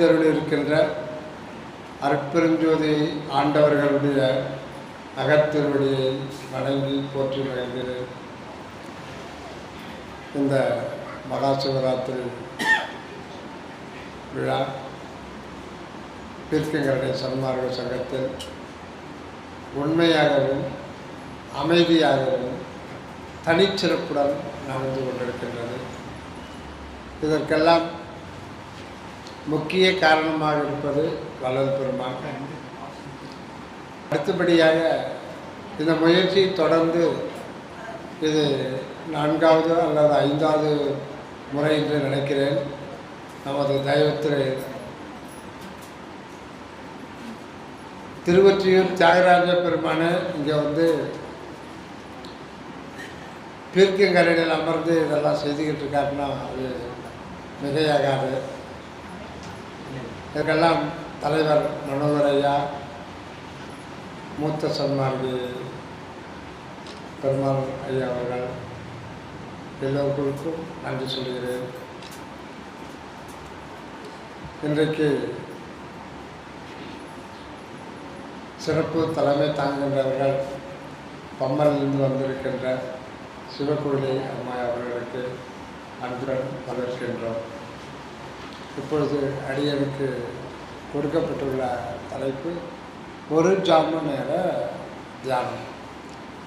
எழுந்தருள் இருக்கின்ற அருட்பெருஞ்சோதி ஆண்டவர்களுடைய அகத்திருவடியை வணங்கி போற்றி மகிழ்கிறேன். இந்த மகா சிவராத்திரி விழா தீர்க்கங்கரடை சன்மார்க்க சங்கத்தில் உண்மையாகவும் அமைதியாகவும் தனிச்சிறப்புடன் நடந்து கொண்டிருக்கின்றது. இதற்கெல்லாம் முக்கிய காரணமாக இருப்பது வள்ளல் பெருமான். அடுத்தபடியாக இந்த முயற்சி தொடர்ந்து இது 4வது அல்லது 5வது முறை என்று நினைக்கிறேன். நமது தெய்வத்திலே திருவொற்றியூர் தியாகராஜ பெருமானை இங்கே வந்து பீர்க்கங்கரையில் அமர்ந்து இதெல்லாம் செய்துக்கிட்டு இருக்காருன்னா அது மிகையாகாது. இதற்கெல்லாம் தலைவர் மனோகர் ஐயா, மூத்த சன்மார்கி பெருமாள் ஐயா அவர்கள் எல்லோருக்கும் நன்றி சொல்கிறேன். இன்றைக்கு சிறப்பு தலைமை தாங்குகின்றவர்கள் பம்மலிருந்து வந்திருக்கின்ற சிவகோயிலை அம்மா அவர்களுக்கு அன்புடன் வரவேற்கின்றோம். இப்பொழுது அடியனுக்கு கொடுக்கப்பட்டுள்ள தலைப்பு ஒரு ஜாம நேர தியானம்.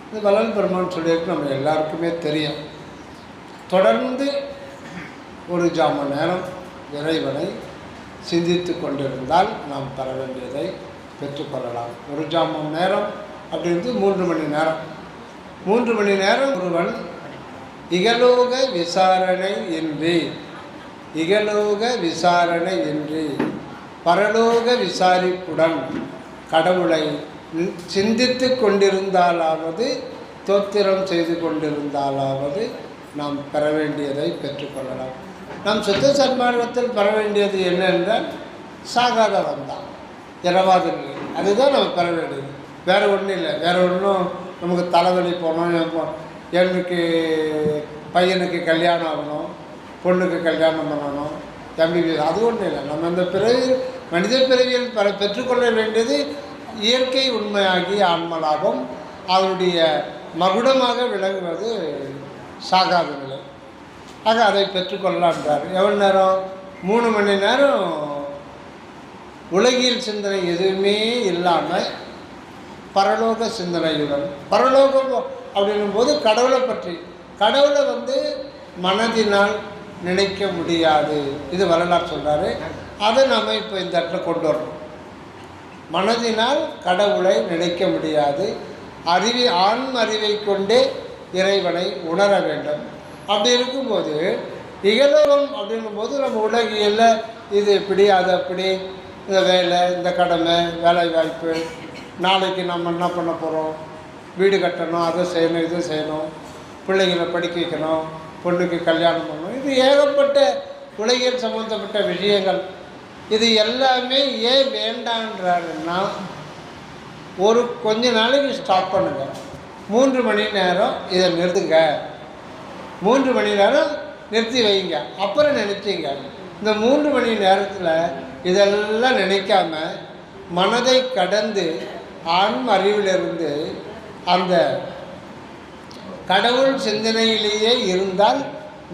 இது வள்ளல் பெருமான் சொல்லியிருக்கு, நம்ம எல்லாருக்குமே தெரியும். தொடர்ந்து ஒரு ஜாம நேரம் இறைவனை சிந்தித்து கொண்டிருந்தால் நாம் பெற வேண்டியதை பெற்றுக்கொள்ளலாம். ஒரு ஜாம நேரம் அப்படின்றது 3 மணி நேரம். 3 மணி நேரம் ஒருவன் இகலோக விசாரணை இன்றி பரலோக விசாரிப்புடன் கடவுளை சிந்தித்து கொண்டிருந்தாலாவது, தோத்திரம் செய்து கொண்டிருந்தாலாவது நாம் பெற வேண்டியதை பெற்றுக்கொள்ளலாம். நாம் சுத்த சன்மார்க்கத்தில் பெற வேண்டியது என்ன என்றால் சாகாத வந்தான் இரவாத நிலை, அதுதான் நம்ம பெற வேண்டியது. வேறு ஒன்றும் இல்லை. வேறு ஒன்றும் நமக்கு தலைவலி போகணும், எனக்கு பையனுக்கு கல்யாணம் ஆகணும், பொண்ணுக்கு கல்யாணம் பண்ணணும், தம்பி, அது ஒன்றும் இல்லை. நம்ம இந்த பிறவியில் மனித பிறவியில் பெற்றுக்கொள்ள வேண்டியது இயற்கை உண்மையாகி ஆன்மலாபம், அதனுடைய மகுடமாக விளங்குவது சாகாத நிலை. ஆக அதை பெற்றுக்கொள்ளலான்றார். எவ்வளோ நேரம்? 3 மணி நேரம் உலகியல் சிந்தனை எதுவுமே இல்லாமல் பரலோக சிந்தனையுடன். பரலோகம் அப்படின்னும் போது கடவுளை பற்றி, கடவுளை வந்து மனதினால் நினைக்க முடியாது. இது வரலாறு சொல்கிறாரு. அதை நம்ம இப்போ இந்த இடத்துல கொண்டு வரணும். மனதினால் கடவுளை நினைக்க முடியாது. ஆன்ம அறிவை கொண்டே இறைவனை உணர வேண்டும். அப்படி இருக்கும்போது இகலோகம் அப்படின்னும் போது நம்ம உலகியலில் இது இப்படி அது அப்படி, இந்த வேலை, இந்த கடமை, வேலை வாய்ப்பு, நாளைக்கு நம்ம என்ன பண்ண போகிறோம், வீடு கட்டணும், அதை செய்யணும், இது செய்யணும், பிள்ளைகளை படிக்க வைக்கணும், பொண்ணுக்கு கல்யாணம் பண்ணணும், இது ஏகப்பட்ட உலகியல் சம்மந்தப்பட்ட விஷயங்கள். இது எல்லாமே ஏன் வேண்டான்றாருன்னா, கொஞ்ச நாளைக்கு ஸ்டாப் பண்ணுங்க. 3 மணி நேரம் இதை நிறுத்துங்க. 3 மணி நேரம் நிறுத்தி வைங்க. அப்புறம் நினைச்சிங்க. இந்த 3 மணி நேரத்தில் இதெல்லாம் நினைக்காம மனதை கடந்து ஆன்ம அறிவிலிருந்து அந்த கடவுள் சிந்தனையிலேயே இருந்தால்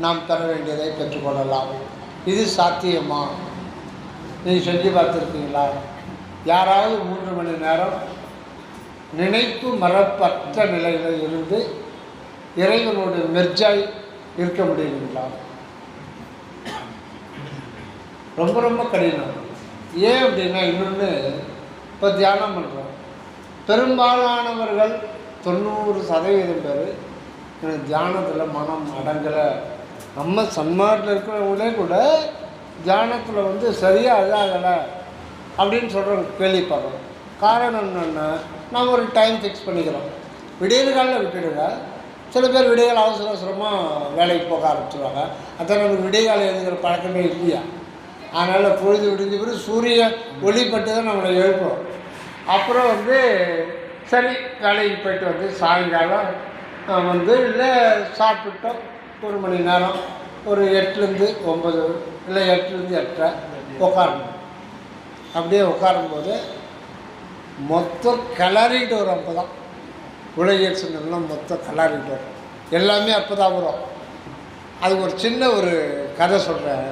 நாம் பெற வேண்டியதை பெற்றுக்கொள்ளலாம். இது சாத்தியமா? நீங்கள் செஞ்சு பார்த்துருக்கீங்களா? யாராவது 3 மணி நேரம் நினைப்பு மறப்பற்ற நிலையில் இருந்து இறைவனோடு மெர்ஜாய் இருக்க முடியுங்களா? ரொம்ப ரொம்ப கடினம். ஏன் அப்படின்னா, இன்னொன்று, இப்போ தியானம் பண்ணுறோம். பெரும்பாலானவர்கள் 90% பேர் எனக்கு தியானத்தில் மனம் அடங்கலை. நம்ம சன்மார்க்கில் இருக்கிறவங்களே கூட தியானத்தில் வந்து சரியாக இதாகலை அப்படின்னு சொல்கிறோம், கேள்விப்படுறோம். காரணம் என்னென்னா, நாம் ஒரு டைம் ஃபிக்ஸ் பண்ணிக்கிறோம். விடியல் காலில் விட்டுடுங்க. சில பேர் விடியல் அவசரமாக வேலைக்கு போக ஆரம்பிச்சுருவாங்க. அதான் நமக்கு விடியகாலம் எழுதுகிற பழக்கமே இல்லையா. அதனால் பொழுது விடிஞ்ச பிறகு சூரிய ஒளிப்பட்டு தான் நம்மளை எழுப்புறோம். அப்புறம் வந்து சரி வேலைக்கு போய்ட்டு வந்து சாயங்காலம் வந்து இல்லை சாப்பிட்டோம் 1 மணி நேரம், ஒரு 8லேருந்து 9 இல்லை 8லேருந்து 8:30 உட்காரணும். அப்படியே உட்காரும்போது மொத்தம் கிளறிட்டு வரும். அப்போ தான் உலகியல் சிந்தனைலாம் மொத்தம் கிளறிட்டு வரும். எல்லாமே அப்போ தான் வரும். அதுக்கு ஒரு சின்ன ஒரு கதை சொல்கிறேன்.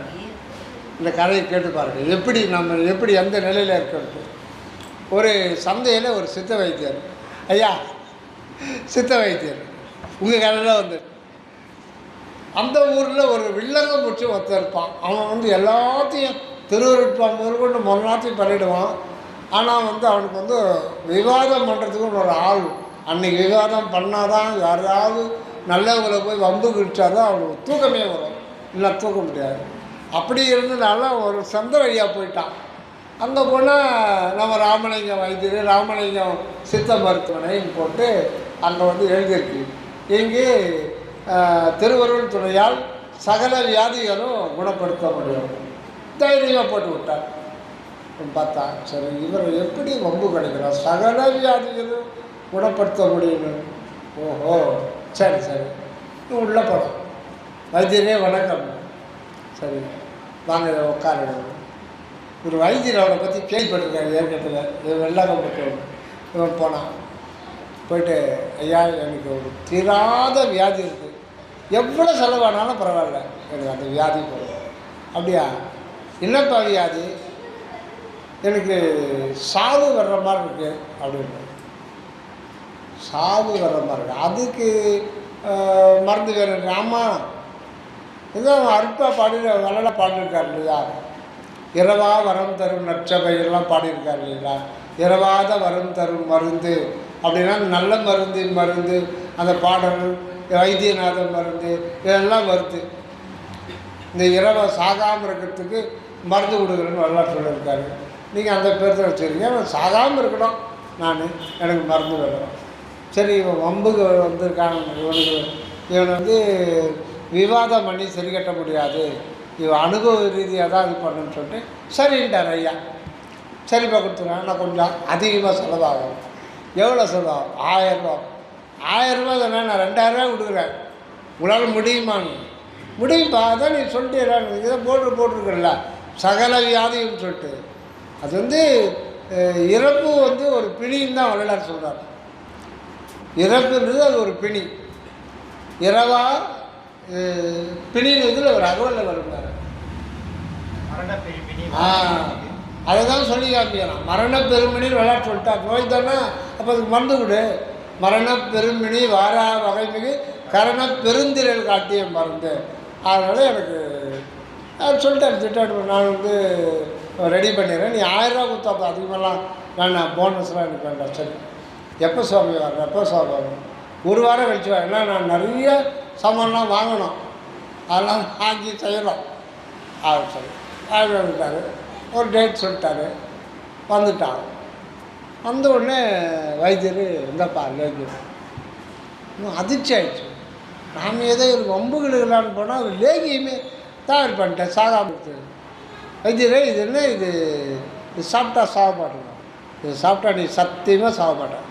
இந்த கதையை கேட்டு பாருங்கள், எப்படி நம்ம எப்படி எந்த நிலையில் இருக்கிறது. ஒரு சந்தையில் ஒரு சித்த வைத்தியர், ஐயா சித்த வைத்தியர் உங்கள் கதையில் வந்து அந்த ஊரில் ஒரு வில்லங்க முடிச்சு ஒருத்தர் இருப்பான். அவன் வந்து எல்லாத்தையும் திருவருட்பான் முதற்கொண்டு மொன்னாத்தையும் பண்ணிவிடுவான். ஆனால் வந்து அவனுக்கு வந்து விவாதம் பண்ணுறதுக்குன்னு ஒரு ஆள். அன்றைக்கி விவாதம் பண்ணாதான் யாராவது நல்லவங்களை போய் வம்பு கிழிச்சாதான் அவனுக்கு தூக்கமே வரும், இல்லை தூக்க முடியாது. அப்படி இருந்ததுனால ஒரு சந்திர ஐயா போயிட்டான். அங்கே போனால் நம்ம ராமலிங்கம் வைத்தியர், ராமலிங்கம் சித்த மருத்துவமனைன்னு போட்டு அங்கே வந்து எழுதியிருக்கு, இங்கே திருவருள் துணையால் சகல வியாதிகளும் குணப்படுத்த முடியும். தைரியமாக போட்டு விட்டார். பார்த்தா சரி, இவர் எப்படி வம்பு கிடைக்கிறார், சகல வியாதிகளும் குணப்படுத்த முடியும்னு. ஓஹோ, சரி சரி, உள்ளே போகிறோம். வைத்தியரே வணக்கம். சரி வாங்க உட்கார. ஒரு வைத்தியர் அவரை பற்றி கேள்விப்பட்டிருக்காரு ஏற்கனவே, இவன் வெள்ளாக்கம் பட்டவன். இவன் போனான். போயிட்டு ஐயா எனக்கு ஒரு தீராத வியாதி இருக்குது, எவ்வளோ செலவானாலும் பரவாயில்ல, எனக்கு அந்த வியாதி போகும். அப்படியா, என்னப்பா வியாதி? எனக்கு சாவு வர்ற மாதிரி இருக்குது அப்படின்னு. சாவு வர்ற மாதிரி இருக்குது, அதுக்கு மருந்து வேணும். ஆமாம், இதுதான் அற்பா பாடின வளர பாடியிருக்கார் இல்லையா, இரவா வரம் தரும் நற்சபையெல்லாம் பாடியிருக்கார் இல்லைங்களா. இரவாத வரம் தரும் மருந்து அப்படின்னா நல்ல மருந்தின் மருந்து, அந்த பாடல் வைத்தியநாத மருந்து இதெல்லாம் வருது. இந்த இரவை சாகாமல் இருக்கிறதுக்கு மருந்து கொடுக்குறேன்னு நல்லா சொல்லியிருக்காரு. நீங்கள் அந்த பேர் தான் வச்சுருக்கீங்க. அவன் சாகாமல் இருக்கணும், நான் எனக்கு மருந்து வேணும். சரி, இவன் வம்புக்கு வந்திருக்கான், இவனை வந்து விவாதம் பண்ணி சரி கட்ட முடியாது, இவன் அனுபவ ரீதியாக தான் இது பண்ணுன்னு சொல்லிட்டு சரின்ட்டார் ஐயா. சரிப்பா கொடுத்துருவேன், நான் கொஞ்சம் அதிகமாக செலவாகும். எவ்வளோ செலவாகும்? 1000 ரூபா. 1000 ரூபா தானே, நான் 2000 கொடுக்குறேன், உங்களால் முடியுமான்னு. முடியும்பா, அதான் நீ சொல்லிட்டு இதை போட்டிருக்கல சகல வியாதின்னு சொல்லிட்டு. அது வந்து இறப்பு வந்து ஒரு பிணின்னு தான் வள்ளலார் சொல்கிறார். இறப்புன்றது அது ஒரு பிணி. இரவா பிணின்னு இதில் ஒரு அகவலில் வருவார். அதை தான் சொல்லி காமிக்கலாம். மரண பெருமினின்னு விளையாட்டு சொல்லிட்டார். நோய் தானே, அப்போ அதுக்கு மருந்து கொடு. மரண பெருமினி வாரா வகைமிகு கரண பெருந்திரல் காட்டிய மருந்து. அதனால் எனக்கு சொல்லிட்டார் திட்டாடு, நான் வந்து ரெடி பண்ணிடுறேன், நீ 1000 ரூபா கொடுத்தாப்போ அதிகமெல்லாம் நான் போனஸ்லாம் எனக்கு வேண்டாம். சரி, எப்போ சுவாமி வரேன், எப்போ சுவாமி வரணும், ஒரு வாரம் கழிச்சு வரேன். ஏன்னா நான் நிறைய சாமான்லாம் வாங்கணும், அதெல்லாம் வாங்கி செய்யணும். சரி வந்துட்டார். ஒரு டேட் சொல்லிட்டாரு, வந்துட்டான். வந்த உடனே வைத்தியர் இந்தப்பா லேகியம். இன்னும் அதிர்ச்சி ஆயிடுச்சு. நாம் ஏதோ ஒரு வம்புகளுக்கலான்னு போனால் ஒரு லேகியமே தயார் பண்ணிட்டேன், சாகாமத்து. வைத்தியரே இது என்ன, இது சாப்பிட்டா சாக மாட்டேங்க, இது சாப்பிட்டா நீ சத்தியமாக சாக மாட்டேன்.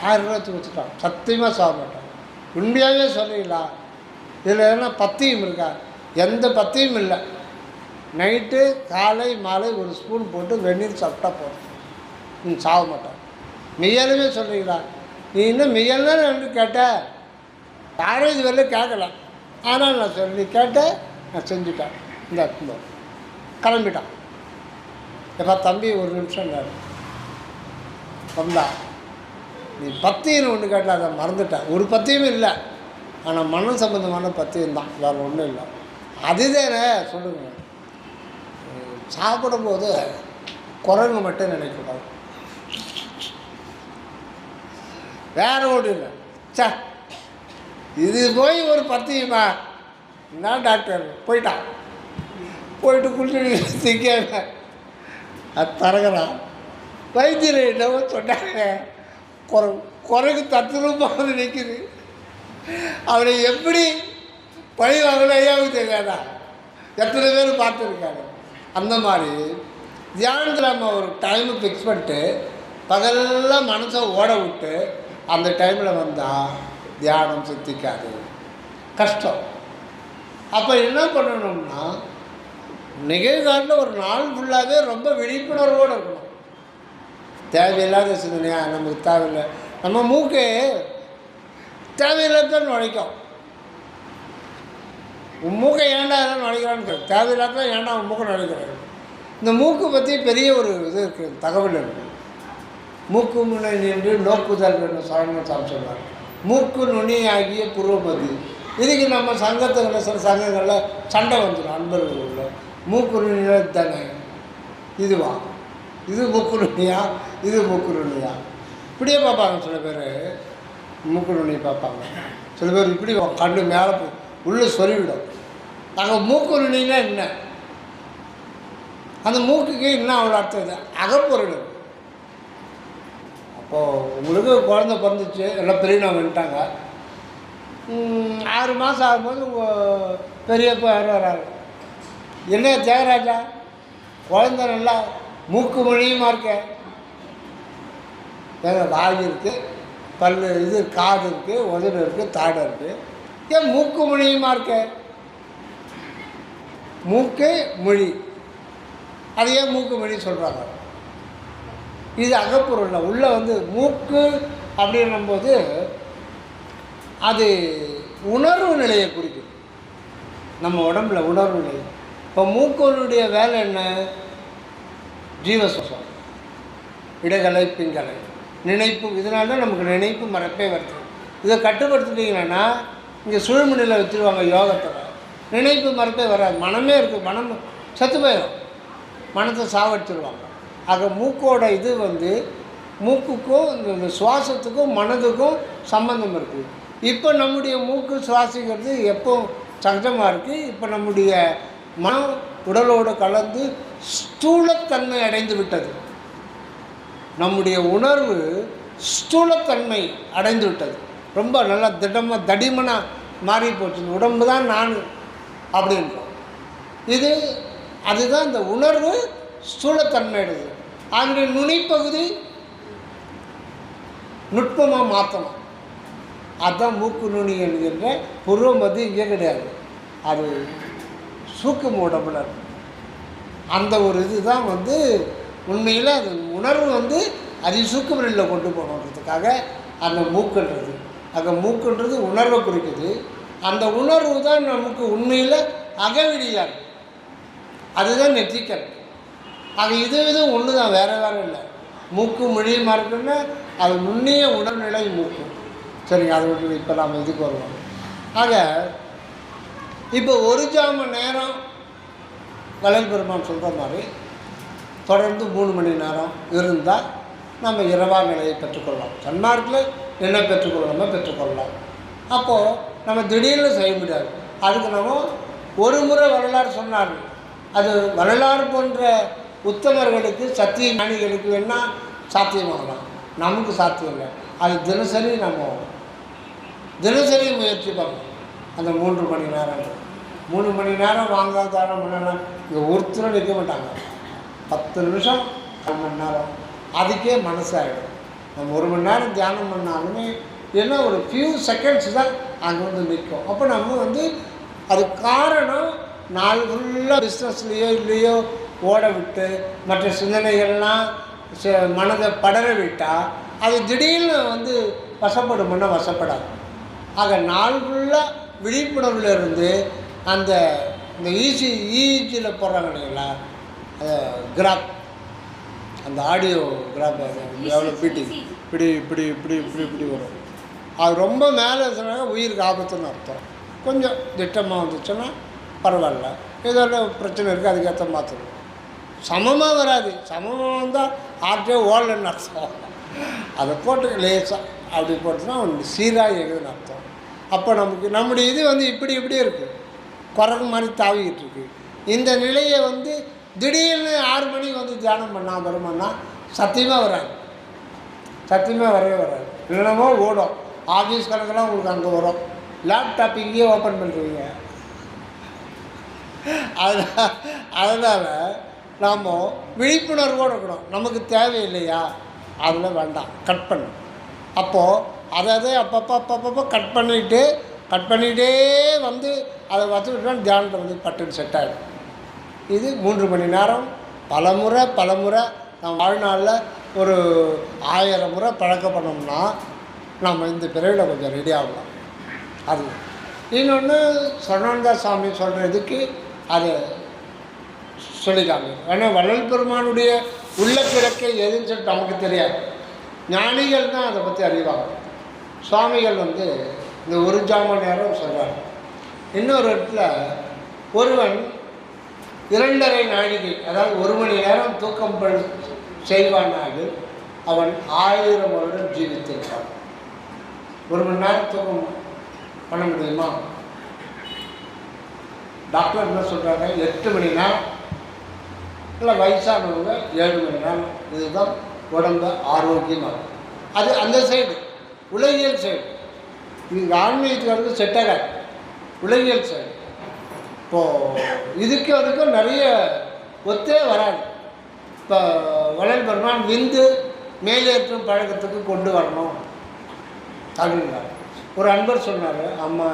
1000 ரூபாய்க்கு வச்சுட்டான், சத்தியமாக சாக மாட்டேன். உண்மையாகவே சொல்லிங்களா? இதில் எதனா பத்தியம் இருக்கா? எந்த பத்தியும் இல்லை. நைட்டு காலை மாலை ஒரு ஸ்பூன் போட்டு வெந்நீர் சாப்பிட்டா போதும், நீ சாக மாட்டேன். மெய்யாலுமே சொல்கிறீங்களா? நீ இன்னும் மெய்யாலும் வந்து கேட்ட, யாரும் இது வரல கேட்கல, ஆனால் நான் சொல்லி நீ கேட்ட, நான் செஞ்சுட்டேன். இந்த கிளம்பிட்டான். எப்பா தம்பி ஒரு நிமிஷம் வந்தா, நீ பத்தின்னு ஒன்று கேட்டல, அதை மறந்துட்டேன். ஒரு பத்தியும் இல்லை, ஆனால் மன சம்பந்தமான பத்தியம் தான், வேறு ஒன்றும் இல்லை. அதுதானே சொல்லுங்க. சாப்பிடும்போது குரங்கு மட்டும் நினைக்கக்கூடாது, வேற ஒன்றும் இல்லை. சே, இது போய் ஒரு பத்தியமா? என்ன டாக்டர் போயிட்டான், போயிட்டு குளிச்சு திங்க அது தரகிறான். வைத்தியர் என்னவோ சொன்னாங்க, குரங்கு தத்துரூபமாக நிற்குது, அவரை எப்படி பழி வாங்கலையாவும் தெரியாதா? எத்தனை பேர் பார்த்துருக்காங்க. அந்த மாதிரி தியானத்தில் நம்ம ஒரு டைமு ஃபிக்ஸ் பண்ணிட்டு பகலெல்லாம் மனசை ஓட விட்டு அந்த டைமில் வந்தால் தியானம் சித்திக்காது, கஷ்டம். அப்போ என்ன பண்ணணும்னா நிகழ்காலில் ஒரு நாள் ஃபுல்லாகவே ரொம்ப விழிப்புணர்வோடு இருக்கணும். தேவையில்லாத சிந்தனையாக நமக்கு தேவையில்லை. நம்ம மூக்கு தேவையில்லாத நுழைக்கும். உன் மூக்கை ஏன்டா எல்லாம் நுழைக்கிறான்னு தேவையில்லாத ஏன்டா உன் மூக்கை நுழைக்கிறாரு. இந்த மூக்கு பற்றி பெரிய ஒரு இது இருக்குது, தகவல் இருக்குது. மூக்கு முனை நின்று நோக்குதல் சரணம் சொல்லுவார். மூக்கு நுனி ஆகிய புருவமதி. இதுக்கு நம்ம சங்கத்துகளில் சில சங்கங்களில் சண்டை வந்துடும் அன்பர்கள். மூக்கு நுனியில் தானே இதுவா, இது மூக்கு நுனியா, இது மூக்கு நுனியா, இப்படியே பார்ப்பாங்க. சில பேர் மூக்கு நுனியை பார்ப்பாங்க, சில பேர் இப்படி கண்ணு மேலே உள்ளே சொல்லிவிடும். நாங்கள் மூக்கு நுனின்னா என்ன, அந்த மூக்குக்கு இன்னும் அவ்வளோ அர்த்தம் இது அகப்பொருள். அப்போது உங்களுக்கு குழந்தை பிறந்துச்சு, எல்லாம் பெரியவங்க வந்துட்டாங்க. 6 மாதம் ஆகும்போது உங்கள் பெரியப்பா யாரும் வராரு. என்ன தியாகராஜா குழந்தை நல்லா மூக்கு மொழியுமா இருக்க, எங்கள் வாய் இருக்குது, பல் இது காது இருக்குது, உதடு இருக்குது, தாடை இருக்குது, ஏன் மூக்கு மொழியுமா இருக்க. மூக்கு மொழி, அது ஏன் மூக்கு மொழி சொல்கிறாங்க. இது அகப்பொருள். உள்ளே மூக்கு அப்படின்னும்போது அது உணர்வு நிலையை குறிக்கும். நம்ம உடம்புல உணர்வு நிலை. இப்போ மூக்கனுடைய வேலை என்ன, ஜீவசுவாசம், இடகலை பிங்கலை நினைப்பு. இதனால தான் நமக்கு நினைப்பு மறப்பே வருது. இதை கட்டுப்படுத்திட்டீங்கன்னா இங்கே சுழுமணியில் வச்சுருவாங்க யோகத்தில், நினைப்பு மறப்பே வராது. மனமே இருக்குது, மனம் செத்து போயிடும், மனத்தை சாவடிச்சிருவாங்க. ஆக மூக்கோட இது மூக்குக்கும் இந்த சுவாசத்துக்கும் மனதுக்கும் சம்பந்தம் இருக்குது. இப்போ நம்முடைய மூக்கு சுவாசிக்கிறது எப்போ சகஜமாக இருக்குது. இப்போ நம்முடைய மனம் உடலோடு கலந்து ஸ்தூலத்தன்மை அடைந்து விட்டது. நம்முடைய உணர்வு ஸ்தூலத்தன்மை அடைந்து விட்டது. ரொம்ப நல்லா திடமாக தடிமனாக மாறி போச்சு. உடம்பு தான் நான் அப்படின்றோம். அதுதான் இந்த உணர்வு ஸ்தூலத்தன்மை அடையுது. அதனுடைய நுனிப்பகுதி நுட்பமாக மாற்றணும். அதுதான் மூக்கு நுனி என்கின்ற புருவம் இங்கே கிடையாது, அது சூக்கும உடம்புல இருக்கு. அந்த ஒரு இதுதான் உண்மையில் அது உணர்வு அதிசூக்கும நிலையில் கொண்டு போகணுன்றதுக்காக அந்த மூக்குன்றது. அந்த மூக்குன்றது உணர்வை குறிக்குது. அந்த உணர்வு தான் நமக்கு உண்மையில் அகவிடியாக இருக்குது. அதுதான் நெற்றிக்கல். அது இது ஒன்று தான், வேறு வேறு இல்லை. மூக்கு மொழியுமா இருக்குன்னா அது நுண்ணிய உணர்நிலை மூக்கு. சரிங்க, அது ஒன்று. இப்போ நாம் இதுக்கு வருவோம். ஆக இப்போ 1 ஜாம நேரம் வள்ளல் பெருமான் சொல்கிற மாதிரி தொடர்ந்து 3 மணி நேரம் இருந்தால் நம்ம இரவா நிலையை பெற்றுக்கொள்ளலாம். சன்மார்க்கில் என்ன பெற்றுக்கொள்ளலாம். அப்போது நம்ம திடீர்னு செய்ய முடியாது. அதுக்கு நம்ம ஒரு முறை வரலாறு சொன்னார்கள். அது வரலாறு போன்ற உத்தமர்களுக்கு சத்திய ஞானிகளுக்கு வேணால் சாத்தியமாகலாம், நமக்கு சாத்தியம் இல்லை. அது தினசரி முயற்சி பண்ணணும். அந்த 3 மணி நேரம் 3 மணி நேரம் வாங்காத தானம் பண்ணலாம். இங்கே ஒருத்தரும் நிற்க மாட்டாங்க. 10 நிமிஷம் 1 மணி நேரம் அதுக்கே மனசாகிடும். நம்ம 1 மணி நேரம் தியானம் பண்ணாலுமே ஏன்னா ஒரு ஃபியூ செகண்ட்ஸ் தான் அங்கே நிற்கும். அப்போ நம்ம அது காரணம் நாள் ஃபுல்லாக பிஸ்னஸ்லேயோ இல்லையோ ஓட விட்டு மற்ற சிந்தனைகள்லாம் மனதை படர விட்டால் அது திடீர்னு வசப்படுமுன்னா வசப்படாது. ஆக நாள் ஃபுல்லாக விழிப்புணர்வில் இருந்து இந்த ஈஜியில் போடுறாங்க இல்லைங்களா, கிராப், அந்த ஆடியோ கிராப் எவ்வளோ பீட்டி இப்படி இப்படி இப்படி இப்படி இப்படி வரும். அது ரொம்ப மேலே சொன்னாங்க உயிருக்கு ஆபத்துன்னு அர்த்தம். கொஞ்சம் திட்டமாக வந்துச்சுன்னா பரவாயில்ல, ஏதோ பிரச்சனை இருக்குது, அதுக்கேற்ற மாற்றணும். சமமாக வராது, சமமாக வந்தால் ஆற்றே ஓடலன்னு அர்த்தம். அதை போட்டு லேசாக அப்படி போட்டுன்னா சீராக எகுதுன்னு அர்த்தம். அப்போ நம்முடைய இது இப்படி இப்படி இருக்குது, குரங்கு மாதிரி தாவிக்கிட்டு இருக்கு. இந்த நிலையை திடீர்னு 6 மணிக்கு தியானம் பண்ணால் வருமானா சத்தியமாக வராது, சத்தியமாக வரவே வராது. இல்லைனமோ ஓடும். ஆஃபீஸ் கணக்கெல்லாம் உங்களுக்கு அங்கே வரும். லேப்டாப் இங்கேயே ஓப்பன் பண்ணுறீங்க. அதனால் நாம் விழிப்புணர்வோடு இருக்கணும். நமக்கு தேவையில்லையா அதில் வேண்டாம், கட் பண்ணு. அப்போது அதை அப்பப்போ கட் பண்ணிகிட்டே அதை வச்சுக்கிட்டோம். தியானத்தை பட்டுன்னு செட் ஆகிடும். இது 3 மணி நேரம் பலமுறை நம்ம வாழ்நாளில் ஒரு 1000 முறை பழக்கம் பண்ணோம்னா நம்ம இந்த பிறவியில் கொஞ்சம் ரெடி ஆகலாம். அது இன்னொன்று சரவணந்தா சாமி சொல்கிறதுக்கு அதை சொல்லிக்காங்க. ஏன்னா வள்ளல் பெருமானுடைய உள்ள கிழக்கை எதுன்னு சொல்லிட்டு நமக்கு தெரியாது. ஞானிகள் தான் அதை பற்றி அறிவாங்க. சுவாமிகள் இந்த 1 ஜாம நேரம் சொல்கிறாங்க. இன்னொரு இடத்துல ஒருவன் 2.5 நாழிகை, அதாவது 1 மணி நேரம் தூக்கம் செய்வானாக அவன் 1000 வருடம் ஜீவித்திருப்பான். 1 மணி நேரம் தூக்கம் பண்ண முடியுமா? டாக்டர் என்ன சொல்கிறாங்க, 8 மணி நேரம், இல்லை வயசானவங்க 7 மணி நேரம். இதுதான் உடம்பு ஆரோக்கியமாக. அது அந்த சைடு உலகியல் சைடு. இது ஆன்மீகத்துக்கு செட் ஆகாது. உலகியல் சைடு இப்போது இதுக்கு அதுக்கும் நிறைய ஒத்தே வராது. இப்போ வள்ளல் பெருமான் விந்து மேலேற்றும் பழக்கத்துக்கு கொண்டு வரணும் அப்படின்றார். ஒரு அன்பர் சொன்னார், அம்மா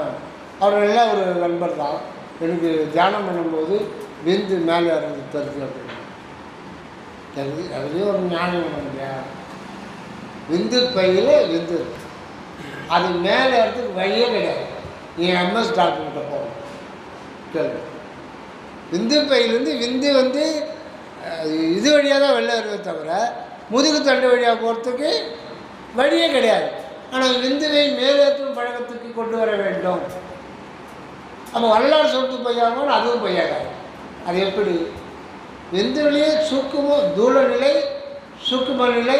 அவர் நல்ல ஒரு நண்பர் தான், எனக்கு தியானம் பண்ணும்போது விந்து மேலே இறங்கி தருது அப்படின்னு தெரியுது. அதுலேயும் ஒரு ஞானம் வேணும் இல்லையா? விந்து பையில் விந்து அது மேலே இடத்துக்கு வழியே கிடையாது. நீ எம்எஸ் டாக்டர்கிட்ட போகணும். கேள்வி விந்து பையிலேருந்து விந்து இது வழியாக தான் வெளில வருவே தவிர முதுகு தண்டு வழியாக போகிறதுக்கு வழியே கிடையாது. ஆனால் விந்துவை மேலேற்றும் பழக்கத்துக்கு கொண்டு வர வேண்டும். நம்ம வரலாறு சொல்லிட்டு பொய்யாமல் அதுவும் பொய்யாகாது. அது எப்படி? விந்துவிலேயே சூக்கும தூள நிலை, சூக்கும நிலை,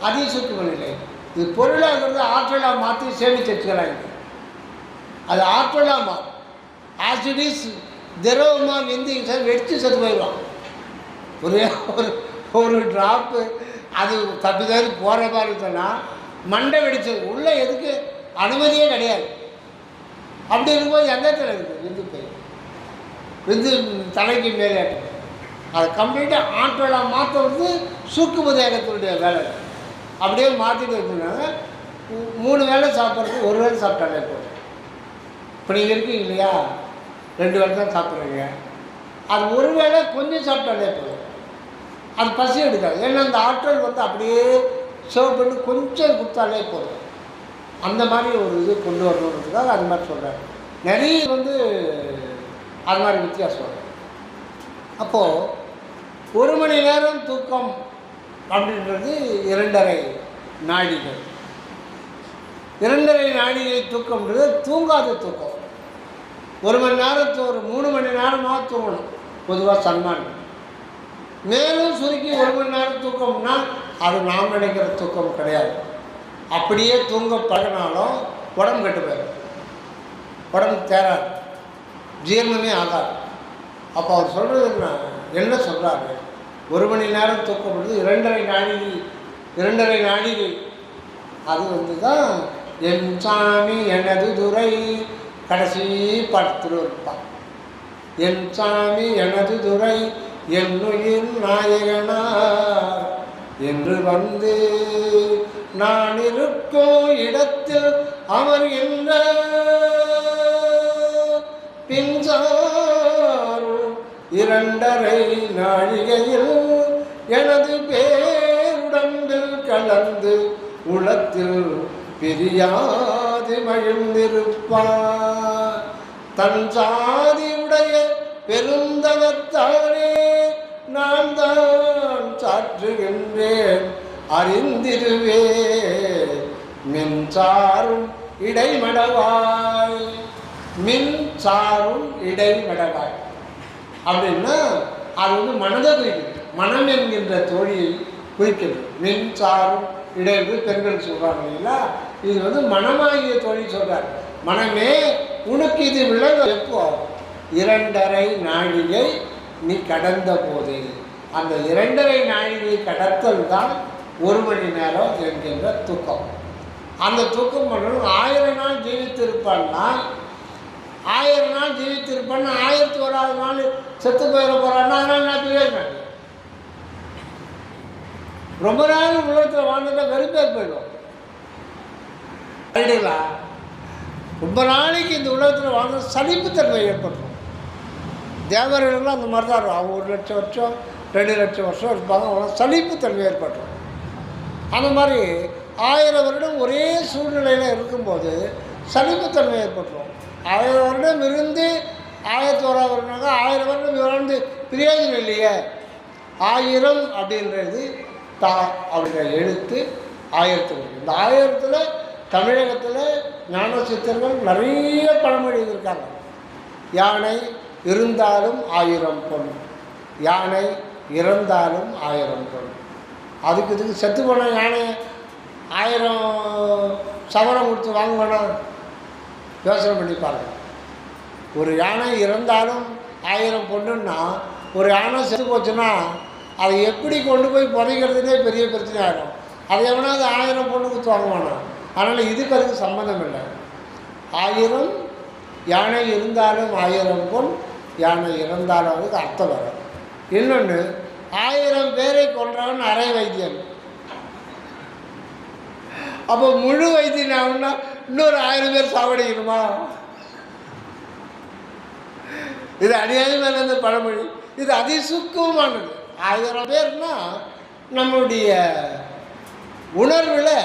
அதிசூக்கும நிலை. இது பொருளாகிறது ஆற்றலாக மாற்றி சேமித்து வச்சுக்கிறாங்க. அது ஆற்றலாக மாறும். ஆசிடிஸ் திரவமாக விந்து வெடித்து செத்து போயிடுவான். ஒரே ஒரு ட்ராப்பு அது தப்பிதாரி போகிற மாதிரி சொன்னால் மண்டை வெடிச்சது உள்ளே எதுக்கு அனுமதியே கிடையாது. அப்படி இருக்கும்போது எந்த இடத்துல இருக்குது விந்து போய் விந்து தலைக்கு மேலே அதை கம்ப்ளீட்டாக ஆற்றலாக மாற்றுறது சூக்கும தேகத்தினுடைய வேலை. அப்படியே மாற்றிட்டு இருக்கிறதுனால 3 வேளை சாப்பிட்றது 1 வேளை சாப்பிட்டாலே போதும். இப்போ நீங்கள் இருக்கீங்க இல்லையா, 2 வேளை தான் சாப்பிட்றீங்க. அது 1 வேளை கொஞ்சம் சாப்பிட்டாலே போதும். அது பசி எடுக்காது. ஏன்னா அந்த ஆற்றல் அப்படியே சேவ் பண்ணி கொஞ்சம் கொடுத்தாலே போதும். அந்த மாதிரி ஒரு இது கொண்டு வரணுன்றதுக்காக அது மாதிரி சொல்கிறாங்க. நிறைய அது மாதிரி வித்தியாசம் வரும். அப்போது 1 மணி நேரம் தூக்கம் அப்படின்றது 2.5 நாழிகை. 2.5 நாழிகை தூக்கம்ன்றது தூங்காத தூக்கம். 1 மணி நேரத்து ஒரு 3 மணி நேரமாக தூங்கணும் பொதுவாக சன்மானம். மேலும் சுருக்கி 1 மணி நேரம் தூக்கம்னா அது நாம் நினைக்கிற தூக்கம் கிடையாது. அப்படியே தூங்க பழகினாலும் உடம்பு கெட்டு போயிடும், உடம்பு தேராது, ஜீரணமே ஆகாது. அப்போ அவர் சொல்கிறது என்ன சொல்கிறாரு, 1 மணி நேரம் தூக்கப்படுது 2.5 நாழிகை. அது தான் என் சாமி எனது துறை கடைசி படத்தில் இருப்பான். என் சாமி எனது துறை என்னுயிர் நாயகனார் என்று நான் இருக்கும் இடத்தில் அமர்கின்ற பின்சாரும் 2.5 நாழிகையில் எனது பேருடம்பில் கலந்து உளத்தில் பிரியாது மகிழ்ந்திருப்பார். தன் சாதி உடைய பெருந்தவத்தானே நான் தான் சாற்றுகின்றேன் அறிந்திருவே மின்சாரும் இடைமடவாய். மின்சாரும் இடைமடவாய் அப்படின்னா அது மனதை குறிக்கிறது. மனம் என்கின்ற தோழியை குறிக்கிறது. மின்சாரும் இடைவு பெண்கள் சொல்கிறாங்க இல்லைங்களா, இது மனமாகிய தோழி சொல்கிறார். மனமே உனக்கு இது விளங்க எப்போ 2.5 நாழிகை நீ கடந்த போது. அந்த 2.5 நாழிகை கடத்தல் தான் 1 மணி நேரம் என்கின்ற தூக்கம். அந்த தூக்கம் பண்ணணும். 1000 நாள் ஜீவித்திருப்பான்னா 1000 நாள் ஜீவித்திருப்பான்னா 1001வது நாள் செத்து போயிட போகிறான்னா அதனால் நான் பேசுவேன். ரொம்ப நாள் உலகத்தில் வாழ்ந்துட்டா வெறுப்பேர் போயிடும். ரைடுங்களா, ரொம்ப நாளைக்கு இந்த உலகத்தில் வாழ்ந்த சலிப்புத்தன்மை ஏற்பட்டுரும். தேவர்கள்லாம் அந்த மாதிரி தான் இருக்கும். அவங்க 1,00,000 வருஷம் 2,00,000 வருஷம் இருப்பாங்க. அவங்க சலிப்புத்தன்மை ஏற்பட்டுரும். அந்த மாதிரி 1000 வருடம் ஒரே சூழ்நிலையில் இருக்கும்போது சலிப்புத்தன்மை ஏற்பட்டுரும். 1000 வருடம் இருந்து 1001 வருடம்னாங்க. 1000 வருடம் இருந்து பிரயோஜனம் இல்லையே. 1000 அப்படின்றது தா அப்படிங்கிற எழுத்து 1000 இந்த 1000ல் தமிழகத்தில் ஞான சித்தர்கள் நிறைய பழமொழி இருக்காங்க. யானை இருந்தாலும் 1000 பொன், யானை இறந்தாலும் 1000 பொன். இதுக்கு செத்து போன யானை 1000 சவரம் கொடுத்து வாங்குவேனா? யோசனை பண்ணி பாருங்கள். ஒரு யானை இறந்தாலும் 1000 பொண்ணுன்னா, ஒரு யானை செத்து போச்சுன்னா அதை எப்படி கொண்டு போய் புதைக்கிறதுனே பெரிய பிரச்சனை ஆகிடும். அதை எவனாவது 1000 பொண்ணு கொடுத்து வாங்குவானா? அதனால் இதுக்கு அதுக்கு சம்மந்தம் இல்லை. 1000 யானை இருந்தாலும் 1000 பொன், யானை இறந்தாலும் அதுக்கு அர்த்தம் வரும். இன்னொன்று, 1000 பேரை கொன்றவன் அரை வைத்தியன். அப்போ முழு வைத்தியன் ஆகுன்னா இன்னொரு 1000 பேர் சாவடிக்கணுமா? இது அநியாயமான அந்த பழமொழி. இது அதிசுக்கமானது. 1000 பேர்னா நம்மளுடைய உணர்வில்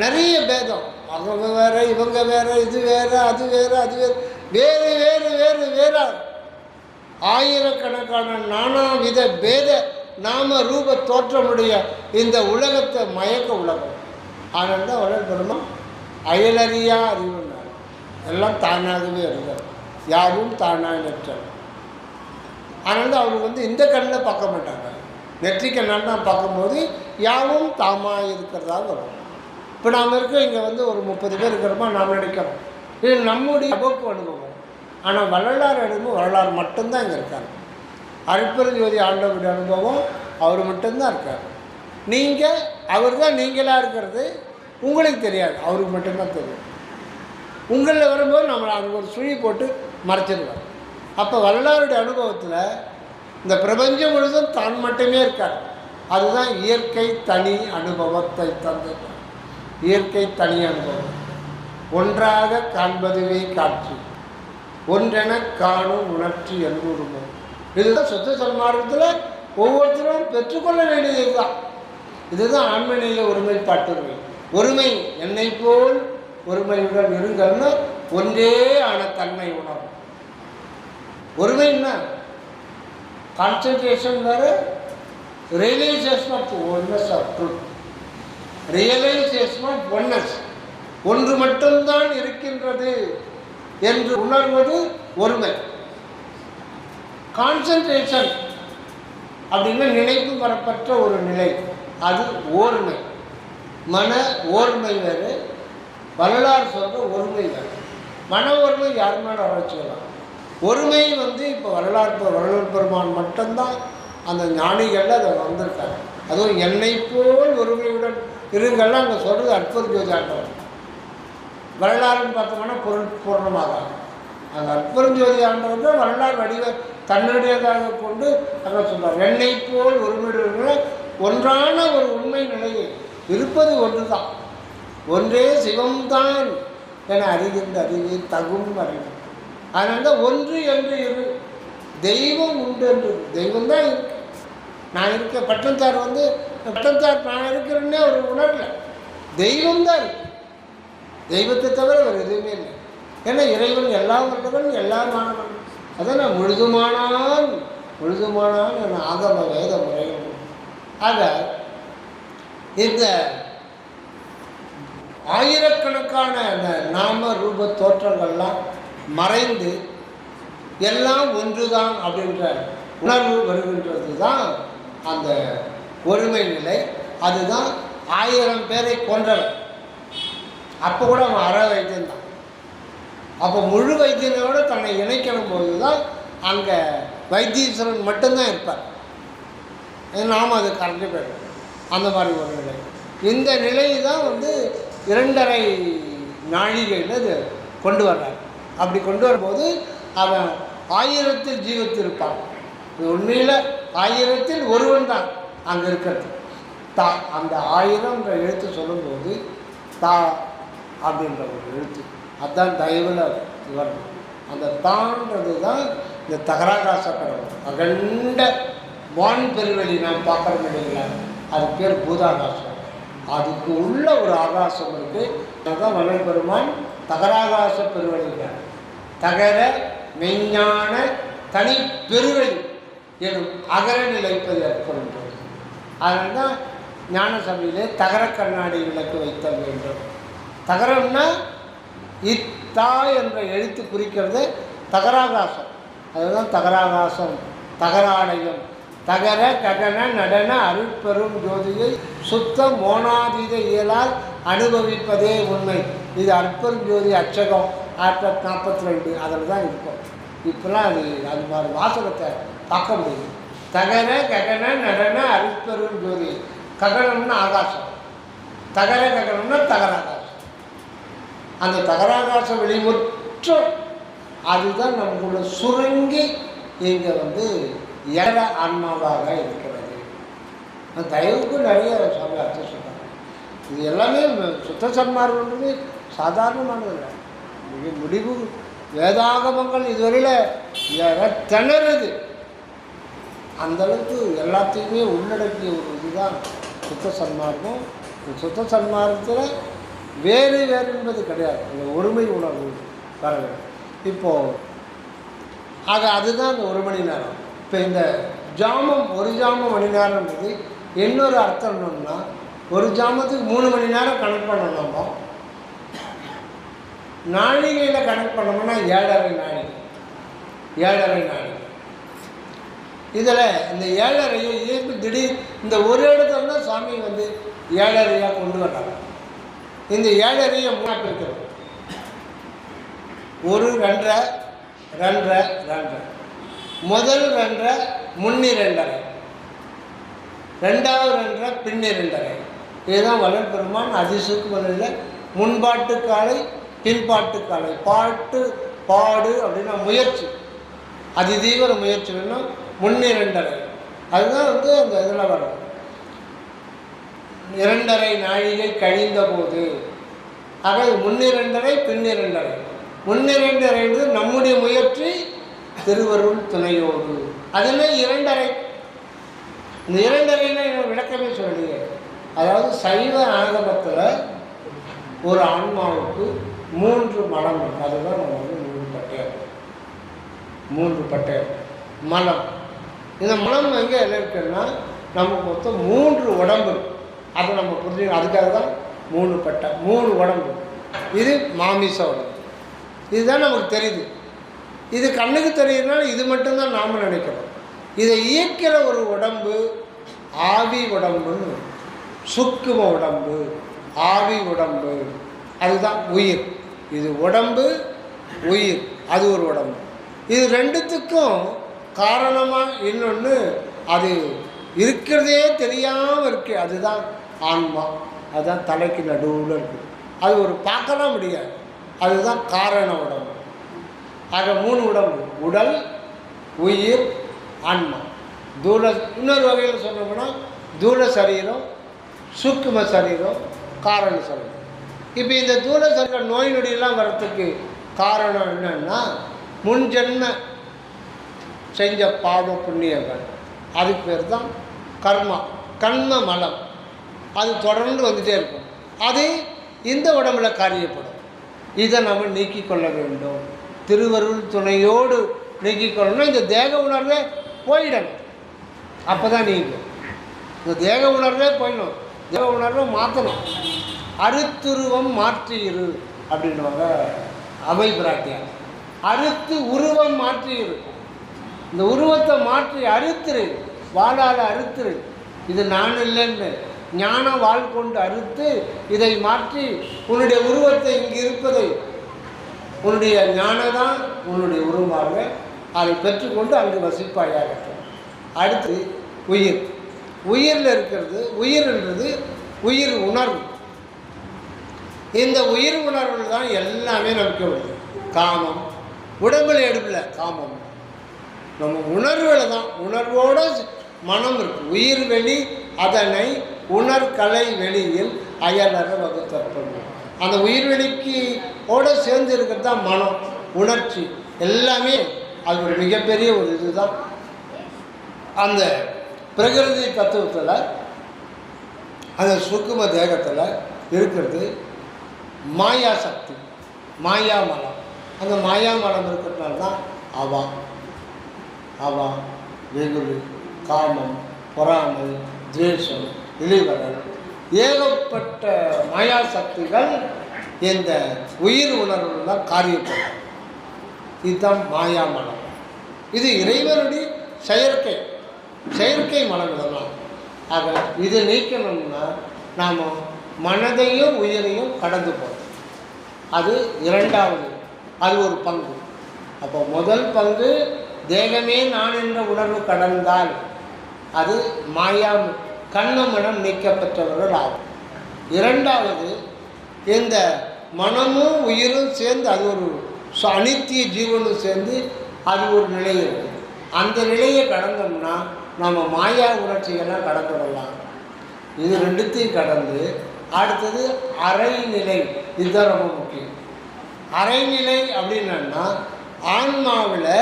நிறைய பேதம். அவங்க வேறு, இவங்க வேறு, இது வேறு, அது வேறு, அது வேறு, வேறு வேறு வேறு வேறு ஆயிரக்கணக்கான நானாவித பேத நாம ரூப தோற்றமுடைய இந்த உலகத்தை மயக்க உலகம். ஆனால் தான் வளர் பெருமா அயலறியா அறிவுனார். எல்லாம் தானாகவே அறிவார், யாரும் தானாக நெற்றல். ஆனால் தான் அவருக்கு இந்த கண்ணில் பார்க்க மாட்டாங்க. நெற்றிக்கண்ணால் தான் பார்க்கும்போது யாவும் தாமாக இருக்கிறதா வரும். இப்போ நாம் இங்கே ஒரு 30 பேர் இருக்கிறோமா நாம் நினைக்கிறோம். இது நம்முடைய அபோக்கு அனுபவம். ஆனால் வரலாறு அனுபவம் வரலாறு மட்டும்தான் இங்கே இருக்காங்க. அருட்பெருஞ்சோதி ஆண்டவருடைய அனுபவம் அவர் மட்டும்தான் இருக்கார். நீங்கள் அவர் தான் நீங்களாக இருக்கிறது உங்களுக்கு தெரியாது, அவருக்கு மட்டும்தான் தெரியும். உங்களில் வரும்போது நம்ம அதுக்கு ஒரு சுழி போட்டு மறைச்சிடுவார். அப்போ வரலாறுடைய அனுபவத்தில் இந்த பிரபஞ்சம் முழுதும் தான் மட்டுமே இருக்கார். அதுதான் இயற்கை தனி அனுபவத்தை தந்தது. இயற்கை தனி அனுபவம். ஒன்றாக காண்பதுவே காட்சி, ஒன்றென காணும் உணர்ச்சி என்புரிமை. இதுதான் சுத்த சன்மார்க்கத்தில் ஒவ்வொருத்தரும் பெற்றுக்கொள்ள வேண்டியது. இதுதான் இதுதான் ஆண்மனித ஒருமைப்பாட்டுரிமை. ஒருமை என்னை போல் ஒருமையுடன் இருங்கள்னு ஒன்றே ஆன தன்மை உணரும். ஒருமைன்னா கான்சன்ட்ரேஷன் வேறு, realisation of oneness of truth. Realisation of oneness, ஒன்று மட்டும்தான் இருக்கின்றது என்று உணர்வது ஒருமை. கான்சன்ட்ரேஷன் அப்படின்னா நினைப்பு வரப்பட்ட ஒரு நிலை, அது ஓர்மை. மன ஓர்மை வேறு, வரலாறு சொல்கிற ஒருமை வேறு. மன ஒருமை யார் மேலே வச்சுக்கலாம். ஒருமை இப்போ வரலாறு பெருமான் மட்டும்தான் அந்த ஞானிகளில் அதை வந்திருக்காங்க. அதுவும் என்னை போல் ஒருமையுடன் இருங்கள்லாம் அங்கே சொல்கிறது அற்புதஞ்சோதி ஆண்டவர். வரலாறுன்னு பார்த்தோம்னா பூர்ணமாக அந்த அற்புதஞ்சோதி ஆண்டவர் தான் வரலாறு வடிவ தன்னுடையதாக கொண்டு அங்கே சொல்கிறார். என்னை போல் ஒருமையுடன் ஒன்றான ஒரு உண்மை நிலையை இருப்பது ஒன்று தான், ஒன்றே சிவம்தான் என அறிகின்ற அறிவே தகும் அறிவு. அதனால தான் ஒன்று என்று இரு, தெய்வம் உண்டு என்று. தெய்வம் தான் இருக்கு. நான் இருக்க பட்டத்தார் பட்டத்தார் நான் இருக்கிறேன்னே ஒரு உணரல. தெய்வம் தான் இருக்கு. தெய்வத்தை தவிர ஒரு எதுவுமே இல்லை. ஏன்னா இறைவன் எல்லாம் வல்லவன், எல்லாம் மாணவன். அதான் நான் முழுதுமானான் என ஆகம வேத முறைகள். ஆக இந்த ஆயிரக்கணக்கான அந்த நாம ரூப தோற்றங்கள்லாம் மறைந்து எல்லாம் ஒன்றுதான் அப்படின்ற உணர்வு வருகின்றது தான் அந்த ஒருமை நிலை. அதுதான் 1000 பேரை கொன்றவன். அப்போ கூட அவன் அற வைத்தியன் தான். அப்போ முழு வைத்தியனோடு தன்னை இணைக்கணும் போது தான் அங்கே வைத்தீஸ்வரன் மட்டும்தான் இருப்பார். நாம் அது கரைஞ்சி போயிடும். அந்த மாதிரி ஒரு நிலை. இந்த நிலை தான் 2.5 நாழிகையில் அது கொண்டு வர்றார். அப்படி கொண்டு வரும்போது அவன் 1000 ஜீவத்திருப்பான். உண்மையில் 1000 ஒருவன் தான் அங்கே இருக்கிறது. தா அந்த 1000ன்ற எழுத்து சொல்லும்போது தா அப்படின்ற ஒரு எழுத்து, அதுதான் தயவில் வரணும். அந்த தான்றது தான் இந்த தகராகாச கடவுள். அகண்ட வான் பெருவெளி நாம் பார்க்குறோம் இல்லைங்களா, அது பேர் பூதாகாசம். அதுக்கு உள்ள ஒரு ஆகாசம் இருக்குது. அதுதான் வள்ளல் பெருமான் தகராகாச பெருவெளிகிறார். தகர மெஞ்ஞான தனி பெருவெளி எனும் அகர நிலைப்பது ஏற்படுகின்றது. அதனால தான் ஞான சபையிலே தகர கண்ணாடி விளக்கு வைத்தல் வேண்டும். தகரம்னா இத்தா என்ற எழுத்து குறிக்கிறது தகராகாசம். அதுதான் தகராகாசம், தகராலயம். தகர ககன நடன அருட்பெரும் ஜோதியை சுத்த மோனாதீத இயலால் அனுபவிப்பதே உண்மை. இது அற்பெரும் ஜோதி அச்சகம் 1942 அதில் தான் இருக்கும். இப்போலாம் அது மாதிரி வாசகத்தை பார்க்க முடியும். தகர ககன நடன அருட்பெரும் ஜோதி. ககனம்னா ஆகாசம், தகர ககனம்னா தகராகாசம். அந்த தகராகாச வெளிமுற்றம் அதுதான் நமக்குள்ள சுருங்கி இங்கே ஏற ஆன்மாவாக இருக்கிறது. அந்த தயவுக்கு நிறைய சாமி அர்த்தம் சொல்கிறாங்க. இது எல்லாமே சுத்த சன்மார்க்கன்றது சாதாரணமானது இல்லை. மிக முடிவு வேதாகமங்கள் இதுவரையில் திணறுது. அந்தளவுக்கு எல்லாத்தையுமே உள்ளடக்கிய ஒரு இதுதான் சுத்த சன்மார்க்கம். சுத்த சன்மார்க்கத்தில் வேறு வேறு என்பது கிடையாது, இந்த ஒருமை உணர்வு வர வேண்டும். இப்போது அதுதான் இந்த 1 மணி நேரம். இப்போ இந்த ஜாமம் 1 ஜாமம் மணி நேரம்ன்றது இன்னொரு அர்த்தம் என்னன்னா, 1 ஜாமத்துக்கு 3 மணி நேரம் கணக்கு பண்ணணும். நம்ம நாழிகையில் கணக்கு பண்ணோம்னா 7.5 நாழிகை. 7.5 நாழிகை. இதில் இந்த 7.5 இயல்பு திடீர் இந்த ஒரு இடத்துல தான் சாமி 7.5 கொண்டு வர்றாங்க. இந்த 7.5 3 இருக்கிறது. 1 2 2 2 முதல் 2 முன்னி 2.5, ரெண்டாவது 2 பின்னி 2.5. இதுதான் வள்ளல் பெருமான் அதிசுக்கு வழியில் முன்பாட்டு காலை பின்பாட்டு காலை பாட்டு பாடு அப்படின்னா முயற்சி, அதிதீவிர முயற்சி வேணும். முன்னி 2.5 அதுதான் அந்த இதில் வரும். 2.5 நாழிகை கழிந்த போது ஆக முன்னி 2.5 பின்னி 2.5. முன்னி 2.5 நம்முடைய முயற்சி திருவருள் துணையோடு. அதில் 2.5 இந்த 2.5 விளக்கமே சொல்லலையே. அதாவது சைவ ஆகமத்தில் ஒரு ஆன்மாவுக்கு 3 மலம். அதுதான் நம்ம 3 பட்டயம். 3 பட்டயம் மலம். இந்த மலம் எங்கே என்ன இருக்குன்னா, நமக்கு மொத்தம் 3 உடம்பு. அதை நம்ம புரிஞ்சுக்கணும். அதுக்காக தான் 3 பட்டை, 3 உடம்பு. இது மாமிச உடம்பு. இதுதான் நமக்கு தெரியுது. இது கண்ணுக்கு தெரியுதுனால இது மட்டும்தான் நாம் நினைக்கிறோம். இதை இயக்கிற ஒரு உடம்பு ஆவி உடம்புன்னு, சுக்கும உடம்பு ஆவி உடம்பு, அதுதான் உயிர். இது உடம்பு உயிர், அது ஒரு உடம்பு. இது ரெண்டுத்துக்கும் காரணமாக இன்னொன்று அது இருக்கிறதே தெரியாமல் இருக்கு. அதுதான் ஆன்மா. அதுதான் தலைக்கு நடுவில் இருக்குது. அது ஒரு பார்க்கலாம் முடியாது. அதுதான் காரண உடம்பு. ஆக 3 உடம்பு, உடல் உயிர் ஆன்மா. தூள இன்னொரு வகையில் சொன்னோம்னா தூள சரீரம் சூக்கும சரீரம் காரண சரீரம். இப்போ இந்த தூள சரீரம் நோய் நொடியெல்லாம் வர்றதுக்கு காரணம் என்னன்னா, முன்ஜென்ம செஞ்ச பாவ புண்ணியங்கள். அதுக்கு பேர் தான் கர்மா, கர்ம மலம். அது தொடர்ந்து வந்துகிட்டே இருக்கும். அது இந்த உடம்புல காரியப்படும். இதை நம்ம நீக்கிக்கொள்ள வேண்டும். திருவருள் துணையோடு நீக்கிக்கொள்ளணும்னா இந்த தேக உணர்வே போயிடணும். அப்போ தான் நீங்கும். இந்த தேக உணர்வே போயிடணும். தேக உணர்வை மாற்றணும். அறுத்துருவம் மாற்றியிரு அப்படின்வாங்க அவை பிராட்டியார். அறுத்து உருவம் மாற்றி இருக்கும். இந்த உருவத்தை மாற்றி அறுத்துரு, வாழால் அறுத்துரு. இது நான் இல்லைன்னு ஞானம் வாழ் கொண்டு அறுத்து இதை மாற்றி உன்னுடைய உருவத்தை இங்கு இருப்பதை உன்னுடைய ஞானதான் உன்னுடைய உருவாக அதை பெற்றுக்கொண்டு அங்கு வசிப்பாயாகட்டும். அடுத்து உயிர். உயிரில் இருக்கிறது, உயிர்ன்றது உயிர் உணர்வு. இந்த உயிர் உணர்வில் தான் எல்லாமே நமக்கு வருது. காமம் உடம்புல எடுப்பில் காமம் நம்ம உணர்வில் தான். உணர்வோடு மனம் இருக்கு. உயிர் வெளி அதனை உணர்கலை வெளியில் அயலற வகுத்தற்படும். அந்த உயிர்வெளிக்கு ஓட சேர்ந்து இருக்கிறது தான் மனம், உணர்ச்சி. எல்லாமே அது ஒரு மிகப்பெரிய ஒரு இதுதான். அந்த பிரகிருதி தத்துவத்தில் அந்த சுக்கும தேகத்தில் இருக்கிறது மாயா சக்தி, மாயாமலம். அந்த மாயாமலம் இருக்கிறதுனால தான் அவா, வெகுளி, காமம், பொறாமை, துவேஷம், இழிவரல், ஏகப்பட்ட மாயா சக்திகள் இந்த உயிர் உணர்வு தான் காரியப்படும். இதுதான் மாயாமலம். இது இறைவனுடைய செயற்கை மனம் இதெல்லாம். ஆக இதை நீக்கணும்னா நாம் மனதையும் உயிரையும் கடந்து போகிறோம். அது இரண்டாவது, அது ஒரு பங்கு. அப்போ முதல் பங்கு தேகமே நான் என்ற உணர்வு கடந்தால் அது மாயா கண்ணமனம் நீக்கப்பட்டவர்கள் ஆகும். இரண்டாவது, இந்த மனமும் உயிரும் சேர்ந்து அது ஒரு அனித்திய ஜீவனும் சேர்ந்து அது ஒரு நிலை இருக்குது. அந்த நிலையை கடந்தோம்னா நம்ம மாயா உணர்ச்சிகள்லாம் கடந்து வரலாம். இது ரெண்டுத்தையும் கடந்து அடுத்தது அரைநிலை. இதுதான் ரொம்ப முக்கியம். அரைநிலை அப்படின்னா ஆன்மாவில்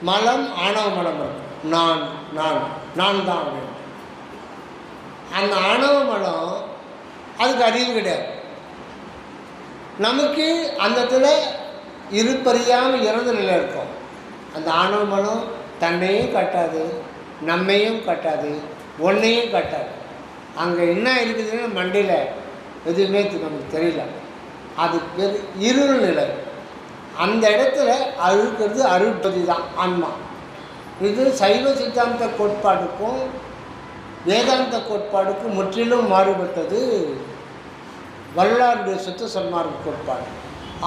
மலம், ஆணவ மலம் இருக்கும். நான் நான் நான் தான் அப்படின்னு. அந்த ஆணவ மலம் அதுக்கு அறிவு கிடையாது. நமக்கு அந்த இடத்துல இருப்பறியாமல் இறந்த நிலை இருக்கும். அந்த ஆணவ மலம் தன்னையும் காட்டாது, நம்மையும் காட்டாது, ஒன்றையும் காட்டாது. அங்கே என்ன இருக்குதுன்னு மண்டையில் எதுவுமே நமக்கு தெரியல. அது பேர் இருள் நிலை. அந்த இடத்துல அழுக்கிறது அருட்பதி தான் ஆன்மா. இது சைவ சித்தாந்த கோட்பாடுக்கும் வேதாந்த கோட்பாடுக்கும் முற்றிலும் மாறுபட்டது வள்ளலாருடைய சுத்த சன்மார்க்க கோட்பாடு.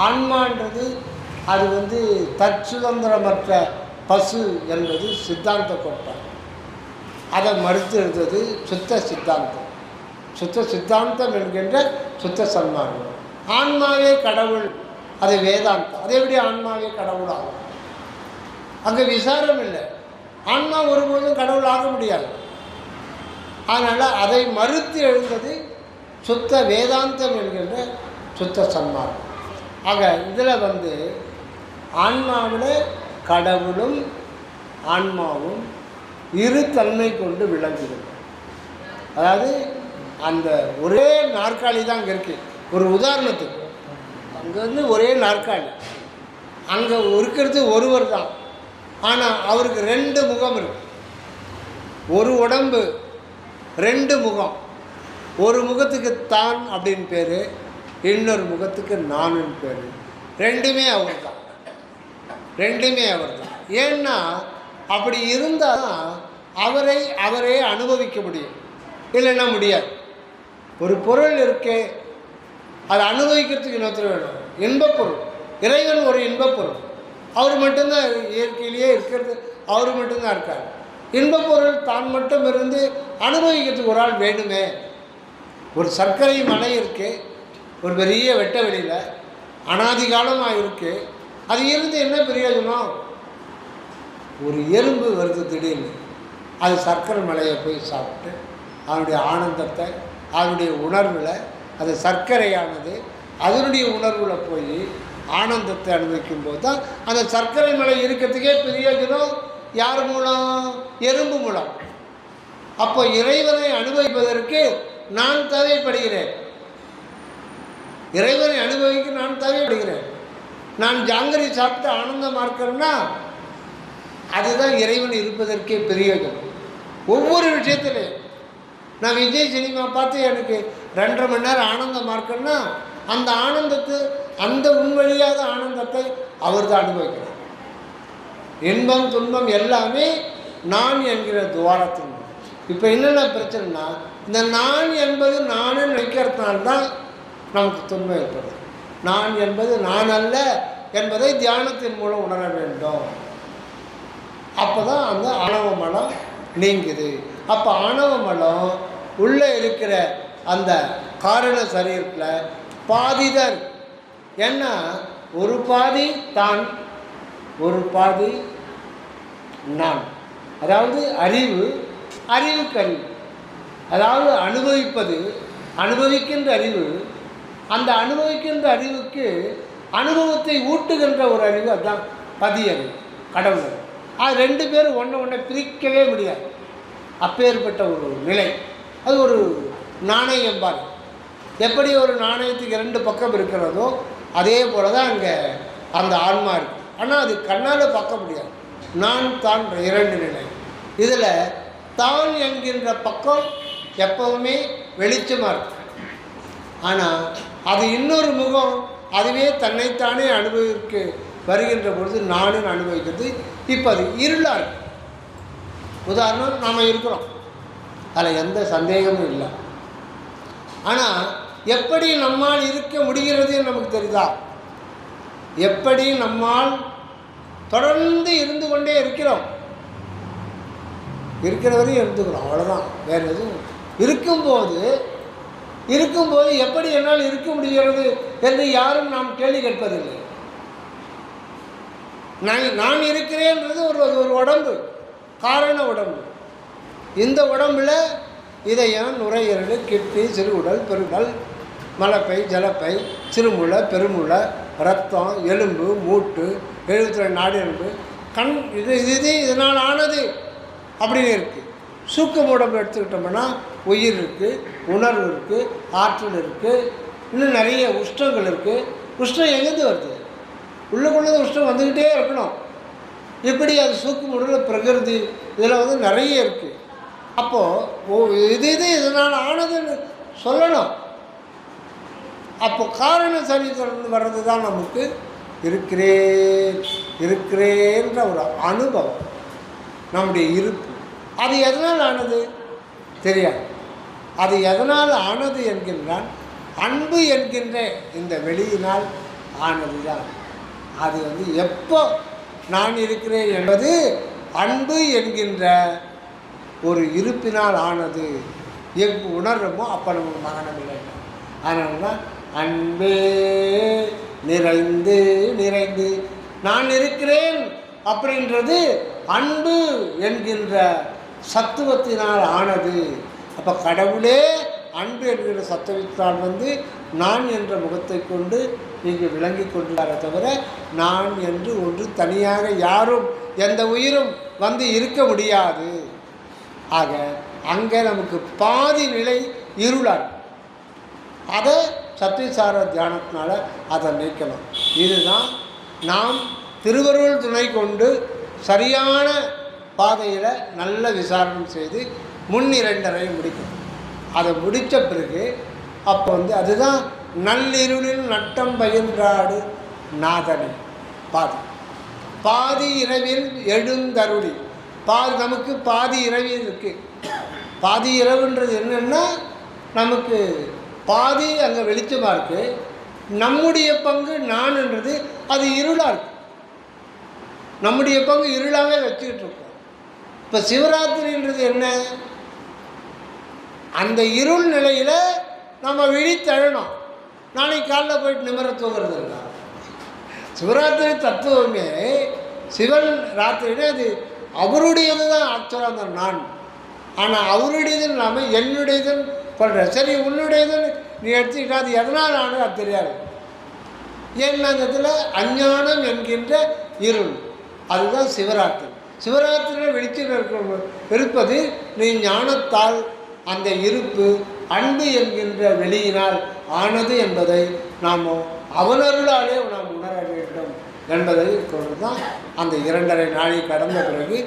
ஆன்மான்றது அது தற்சுதந்திரமற்ற பசு என்பது சித்தாந்த கோட்பாடு. அதை மறுத்து எழுதுவது சுத்த சித்தாந்தம். சுத்த சித்தாந்தம் என்கின்ற சுத்த சன்மார்க்கம். ஆன்மாவே கடவுள், அது வேதாந்தம். அது எப்படி ஆன்மாவே கடவுள் ஆகும்? அங்கே விசாரம் இல்லை. ஆன்மா ஒருபோதும் கடவுள் ஆக முடியாது. அதனால் அதை மறுத்து எழுந்தது சுத்த வேதாந்தம் என்கின்ற சுத்த சன்மார்க்கம். ஆக இதில் ஆன்மாவில் கடவுளும் ஆன்மாவும் இரு தன்மை கொண்டு விளங்குகிறது. அதாவது அந்த ஒரே நாற்காலி தான் அங்கே இருக்குது. ஒரு உதாரணத்துக்கு அங்கே ஒரே நாற்காலி, அங்கே இருக்கிறது ஒருவர் தான். ஆனால் அவருக்கு ரெண்டு முகம் இருக்கு. ஒரு உடம்பு, ரெண்டு முகம். ஒரு முகத்துக்கு தான் அப்படின்னு பேர், இன்னொரு முகத்துக்கு நானுன்னு பேர். ரெண்டுமே அவர் தான், ரெண்டுமே அவர் தான். ஏன்னா அப்படி இருந்தால் அவரே அனுபவிக்க முடியும், இல்லைன்னா முடியாது. ஒரு பொருள் இருக்கே, அதை அனுபவிக்கிறதுக்கு இன்னொருத்தர் வேணும். இன்பப்பொருள், இறைவன் ஒரு இன்பப்பொருள். அவர் மட்டும்தான் இயற்கையிலேயே இருக்கிறது, அவர் மட்டும்தான் இருக்கார். இன்பப்பொருள் தான் மட்டும் இருந்து அனுபவிக்கிறதுக்கு ஒரு ஆள் வேணுமே. ஒரு சர்க்கரை மலை இருக்குது, ஒரு பெரிய வெட்ட வெளியில் அனாதிகாலமாக இருக்குது. அது இருந்து என்ன பிரயோஜனம்? ஒரு எறும்பு வருது திடீர்னு, அது சர்க்கரை மலையை போய் சாப்பிட்டு அதனுடைய ஆனந்தத்தை, அதனுடைய உணர்வில், அது சர்க்கரையானது அதனுடைய உணர்வில் போய் ஆனந்தத்தை அனுபவிக்கும் போது தான் அந்த சர்க்கரை மலை இருக்கிறதுக்கே பிரயோஜனம். யார் மூலம்? எறும்பு மூலம். அப்போ இறைவனை அனுபவிப்பதற்கு நான் தேவைப்படுகிறேன். இறைவனை அனுபவிக்க நான் தேவைப்படுகிறேன். நான் ஜாங்கிரி சாப்பிட்டு ஆனந்தமாக இருக்கிறேன்னா அதுதான் இறைவன் இருப்பதற்கே பிரயோஜனம். ஒவ்வொரு விஷயத்துலையும் நான் விஜய் சினிமா பார்த்து எனக்கு 2.5 மணி நேரம் ஆனந்தமாக இருக்குன்னா அந்த ஆனந்தத்தை, அந்த உண்வழியாத ஆனந்தத்தை அவர் தான் அனுபவிக்கிறார். இன்பம் துன்பம் எல்லாமே நான் என்கிற துவாரத்தின். இப்போ என்னென்ன பிரச்சனைனா, இந்த நான் என்பது நானே நினைக்கிறதுனால்தான் நமக்கு துன்பம் ஏற்படுது. நான் என்பது நான் அல்ல என்பதை தியானத்தின் மூலம் உணர வேண்டும். அப்போ தான் அந்த ஆணவ மலம் நீங்குது. அப்போ ஆணவ மலம் உள்ளே இருக்கிற அந்த காரண சரீரத்தில் பாதிதான். ஏன்னா ஒரு பாதி தான், ஒரு பாதி நான். அதாவது அறிவுக்கு அறிவு, அதாவது அனுபவிக்கின்ற அறிவு. அந்த அனுபவிக்கின்ற அறிவுக்கு அனுபவத்தை ஊட்டுகின்ற ஒரு அறிவு, அதுதான் பதி அறிவு, கடவுள் அறிவு. அது 2 பேரும் ஒன்றை பிரிக்கவே முடியாது. அப்பேற்பட்ட ஒரு நிலை. அது ஒரு நாணயம் பாரு. எப்படி ஒரு நாணயத்துக்கு 2 பக்கம் இருக்கிறதோ அதே போல தான் அங்கே அந்த ஆன்மா இருக்குது. ஆனால் அது கண்ணால் பார்க்க முடியாது. நான் தான் 2 நிலை. இதில் தான் என்கின்ற பக்கம் எப்பவுமே வெளிச்சமாக இருக்கு. ஆனால் அது இன்னொரு முகம், அதுவே தன்னைத்தானே அனுபவிக்க வருகின்ற பொழுது நானும் அனுபவிக்கிறது. இப்போ அது இருளாக இருக்கு. உதாரணம், நாம் இருக்கிறோம், அதில் எந்த சந்தேகமும் இல்லை. ஆனால் எப்படி நம்மால் இருக்க முடிகிறது நமக்கு தெரியுதா? எப்படி நம்மால் தொடர்ந்து இருந்து கொண்டே இருக்கிறோம், இருக்கிறவரையும் இருந்துக்கிறோம், அவ்வளோதான். வேறு எதுவும் இருக்கும்போது எப்படி என்னால் இருக்க முடிகிறது என்று யாரும் நாம் கேள்வி கேட்பதில்லை. நான் இருக்கிறேன்றது ஒரு உடம்பு, காரண உடம்பு. இந்த உடம்பில் இதயம், நுரையீரல், கிட்னி, சிறுகுடல், பெருகுடல், மலப்பை, ஜலப்பை, சிறுமுளை, பெருமுளை, ரத்தம், எலும்பு, மூட்டு, 72 நாடி எலும்பு, கண், இதனால் ஆனது அப்படின்னு இருக்குது. சூக்கம் உடம்பு எடுத்துக்கிட்டோம்னா உயிர் இருக்குது, உணர்வு இருக்குது, ஆற்றல் இருக்குது, இன்னும் நிறைய உஷ்டங்கள் இருக்குது. உஷ்டம் எங்கேருந்து வருது? உள்ளுக்குள்ளே உஷ்டம் வந்துக்கிட்டே இருக்கணும். இப்படி அது சூக்கம் உடல் பிரகிருதி இதில் நிறைய இருக்குது. அப்போது இதனால் ஆனதுன்னு சொல்லணும். அப்போ காரண சரீரத்திலிருந்து வர்றது தான் நமக்கு இருக்கிறேன்ற ஒரு அனுபவம், நம்முடைய இருப்பு. அது எதனால் ஆனது தெரியாது. அது எதனால் ஆனது என்கின்றான், அன்பு என்கின்ற இந்த வெளியினால் ஆனது தான். அது எப்போ நான் இருக்கிறேன் என்பது அன்பு என்கின்ற ஒரு இருப்பினால் ஆனது. எங்கு உணர்றமோ அப்போ நமக்கு மகனம் இல்லை. அதனால தான் அன்பே நிறைந்து நிறைந்து நான் இருக்கிறேன் அப்படின்றது அன்பு என்கின்ற சத்துவத்தினால் ஆனது. அப்போ கடவுளே அன்பு என்கிற சத்துவத்தினால் நான் என்ற முகத்தை கொண்டு இங்கு விளங்கி கொண்டாரே தவிர நான் என்று ஒன்று தனியாக யாரும் எந்த உயிரும் இருக்க முடியாது. ஆக அங்கே நமக்கு பாதி நிலை இருளார். அதை சத்தியசார தியானத்தினால அதை நீக்கலாம். இதுதான் நாம் திருவருள் துணை கொண்டு சரியான பாதையில் நல்ல விசாரணை செய்து முன் 2.5 முடிக்கணும். அதை முடித்த பிறகு அப்போ அதுதான் நள்ளிருளில் நட்டம் பயின்றாடு நாதனை பாதி இரவில் எழுந்தருளி. நமக்கு பாதி இரவு இருக்குது. பாதி இரவுன்றது என்னென்னா நமக்கு பாதி அங்கே வெளிச்சமாக இருக்குது. நம்முடைய பங்கு நான்ன்றது அது இருளாக இருக்குது. நம்முடைய பங்கு இருளாகவே வச்சுக்கிட்டு இருக்கோம். இப்போ சிவராத்திரின்றது என்ன? அந்த இருள் நிலையில் நம்ம விழித்தழணும். நாளைக்கு காலைல போயிட்டு நிமிர தூங்குறது இல்லை. சிவராத்திரி தத்துவமே சிவன் ராத்திரினே அது அவருடையது தான் ஆக்சுவலாக அந்த நான். ஆனால் அவருடையதுன்னு இல்லாமல் என்னுடையதுன்னு சொல்கிறேன். சரி, உன்னுடையதுன்னு நீ எடுத்துக்கிட்டா அது எதனால் ஆனது அது தெரியாது. ஏன்னா அந்த இடத்துல அஞ்ஞானம் என்கின்ற இருள், அதுதான் சிவராத்திரி. சிவராத்திரியில் வெளிச்சம் இருப்பது நீ ஞானத்தால் அந்த இருப்பு அன்பு என்கின்ற வெளியினால் ஆனது என்பதை நாம் அவனருளாலே நாம் உணர வேண்டும் என்பதை சொல்கிறது தான். அந்த 2.5 நாளை கடந்த பிறகு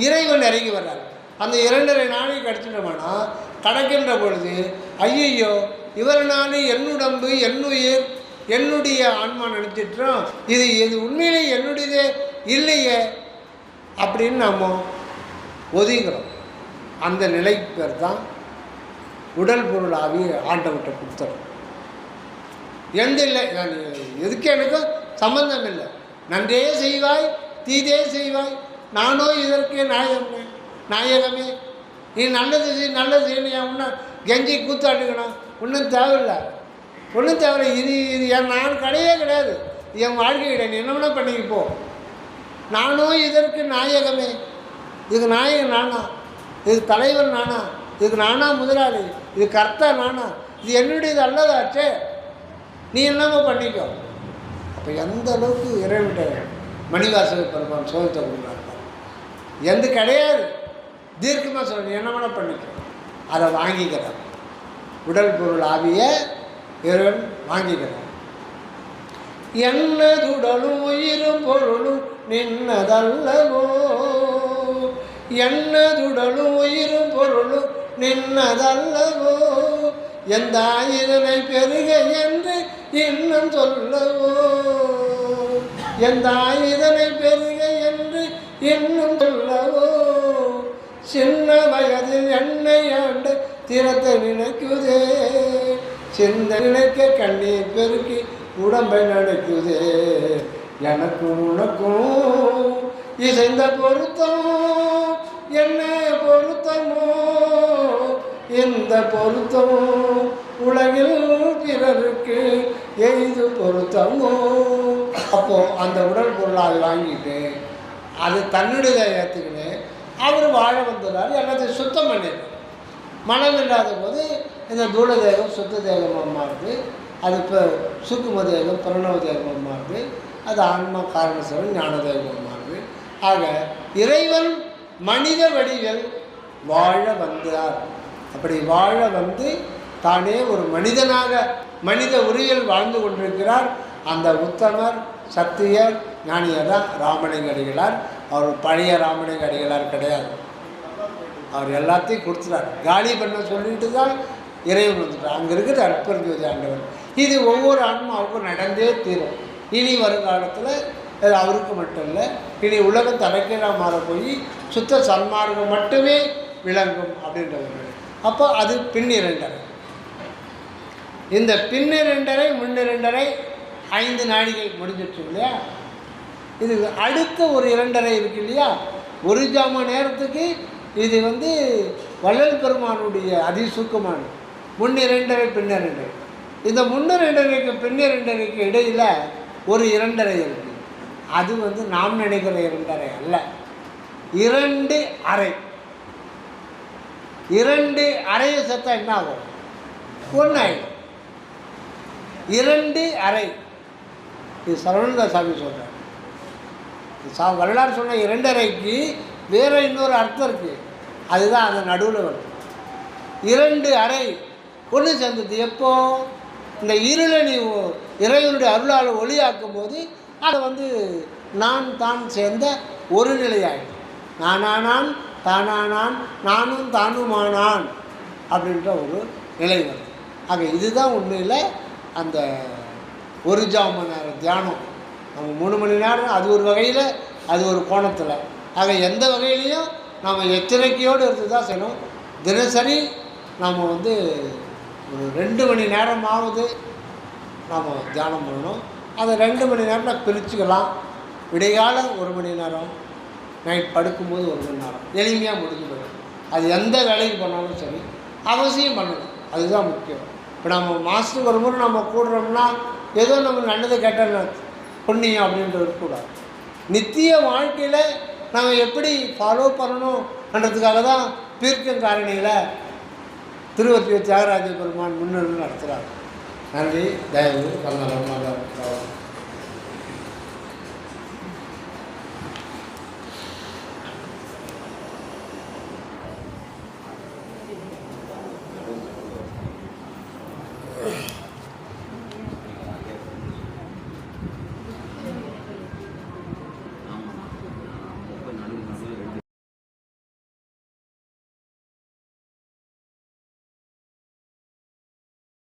இறைவன் இறங்கி வர்றார். அந்த 2.5 நாளை கிடச்சிட்டோம்னா கடக்கின்ற பொழுது ஐயோ இவரனாலே என்னுடம்பு என்னுயிர் என்னுடைய ஆன்மா நினச்சிட்டோம், இது உண்மையிலே என்னுடையதே இல்லையே அப்படின்னு நாம் ஒதுங்கிறோம். அந்த நிலை பேர் தான் உடல் பொருள் ஆவி ஆண்டவர்கிட்ட கொடுத்துறோம். எந்த இல்லை, எதுக்கு எனக்கும் சம்பந்தம் இல்லை. நன்றே செய்வாய் தீதே செய்வாய், நானோ இதற்கு நாயகமே. நீ நல்லது செய்யணும், ஒன்றும் கெஞ்சி கூத்தாட்டுக்கணும் ஒன்றும் தேவையில்லை. இது நான் கிடையாது, என் வாழ்க்கை கிடையாது. நீ என்ன வேணால் பண்ணிக்கப்போ. நானோ இதற்கு நாயகமே. இதுக்கு நாயகன் நானா, இது தலைவர் நானா, இதுக்கு நானா முதலாளி, இது கர்த்தா நானா, இது என்னுடையது அல்லதாச்சே, நீ என்னமோ பண்ணிக்கோ. அப்போ எந்த அளவுக்கு இறைவிட்ட மணிவாசக பெருமான் சோதத்தை கொடுக்குறாங்க. எந்த கிடையாது, தீர்க்கமாக சொல்லணும், என்ன வேணால் பண்ணிக்கிறோம், அதை வாங்கிக்கிறான். உடல் பொருள் ஆவிய இறைவன் வாங்கிக்கிறான். என்னதுடலும் உயிரும் பொருளும் நின்னதல்லவோ, என்னதுடலும் உயிரும் பொருளும் நின்னதல்லவோ, எந்த இதனை பெருக என்று இன்னும் சொல்லவோ, எந்த இதனை பெருக என்று இன்னும் சொல்லவோ, சின்ன வயதில் என்னை ஆண்டு திறத்தை நினைக்குதே, சின்ன நினைக்க கண்ணீர் பெருக்கி உடம்பை நினைக்குதே, எனக்கும் உனக்கும் இசைந்த பொருத்தம் என்ன பொருத்தமோ, இந்த பொருத்தம் உலகில் பிறருக்கு எய்து பொருத்தமோ. அப்போது அந்த உடல் பொருளாக வாங்கிட்டு அது தன்னுடைய ஏற்றுக்கின்னு அவர் வாழ வந்துடுறார். எல்லாத்தையும் சுத்தம் பண்ணிடுறார். மனம் இல்லாத போது இந்த தூள தேகம் சுத்த தேகமாக மாறுது, அது இப்போ சூக்கும தேகம் பிரணவ தேகமாக மாறுது, அது ஆன்மா காரணசரம் ஞான தேகமாக மாறுது. ஆக இறைவன் மனித வடிவில் வாழ வந்தார். அப்படி வாழ வந்து தானே ஒரு மனிதனாக மனித உருவில் வாழ்ந்து கொண்டிருக்கிறார். அந்த உத்தமர் சத்தியர் ஞானியர் தான் ராமலிங்க அடிகளார். அவர் பழைய ராமலிங்க அடிகளார் கிடையாது. அவர் எல்லாத்தையும் கொடுத்துட்டார். காலி பண்ண சொல்லிட்டு தான் இறைவன் வந்துட்டார். அங்கே இருக்கிற அற்பர் ஜோதி ஆண்டவர். இது ஒவ்வொரு ஆன்மாவுக்கும் நடந்தே தீரும். இனி வருங்காலத்தில் அது அவருக்கு மட்டும் இல்லை, இனி உலகம் தலைக்கீழாக மாற போய் சுத்த சன்மார்க்கம் மட்டுமே விளங்கும் அப்படின்றவர். அப்போ அது பின்னிரண்டரை. இந்த பின்னிரண்டரை முன்னிரண்டரை 5 நாடிகள் முடிஞ்சிட்டு இல்லையா. இது அடுத்த ஒரு 2.5 இருக்கு இல்லையா. ஒரு ஜாம நேரத்துக்கு இது வள்ளல் பெருமானுடைய அதிசூக்கமான முன்னிரண்டரை பின்னிரண்டரை. இந்த முன்னிரண்டரைக்கு பின்னிரண்டரைக்கு இடையில் ஒரு 2.5 இருக்குது. அது நாம் நினைக்கிற 2.5 அல்ல, 2 அறை. 2 அறையை சேர்த்தா என்ன ஆகும்? 1 ஆகிடும். 2 அறை. இது சரவண சாமி சொல்கிறார். வரலாறு சொன்ன 2 அறைக்கு வேறு இன்னொரு அர்த்தம் இருக்குது. அதுதான் அந்த நடுவில் வருது. 2 அறை ஒன்று சேர்ந்தது. எப்போ இந்த இருளை நீ இறைவனுடைய அருளால் ஒளியாக்கும் போது அதை நான் தான் சேர்ந்த ஒரு நிலையாயிடும். நானானான் தானானான் நானும் தானுமானான் அப்படின்ற ஒரு நிலை வருது. ஆக இதுதான் உண்மையில் அந்த ஒரு ஜாம நேரம் தியானம். நம்ம 3 மணி நேரம் அது ஒரு வகையில், அது ஒரு கோணத்தில். ஆக எந்த வகையிலையும் நம்ம எச்சரிக்கையோடு இருந்து தான் செய்யணும். தினசரி நாம் ஒரு 2 மணி நேரமாவது நாம் தியானம் பண்ணணும். அதை 2 மணி நேரம் பிரிச்சுக்கலாம். விடைகால 1 மணி நேரம், நைட் படுக்கும்போது 1 மணி நேரம், எளிமையாக முடிஞ்சு போயிடும். அது எந்த வேலைக்கு பண்ணாலும் சரி அவசியம் பண்ணணும். அதுதான் முக்கியம். இப்போ நம்ம மாதத்துக்கு ஒரு முறை நம்ம கூடுறோம்னா ஏதோ நம்ம நல்லது கேட்டால் புண்ணியம் அப்படின்றது இருக்கக்கூடாது. நித்திய வாழ்க்கையில் நம்ம எப்படி ஃபாலோ பண்ணணுன்றதுக்காக தான் தீர்க்கம் காரணியில் திருவொற்றியூர் தியாகராஜ பெருமான் முன்னிலை நடத்துகிறாங்க. நன்றி. தயவு வந்தனம்.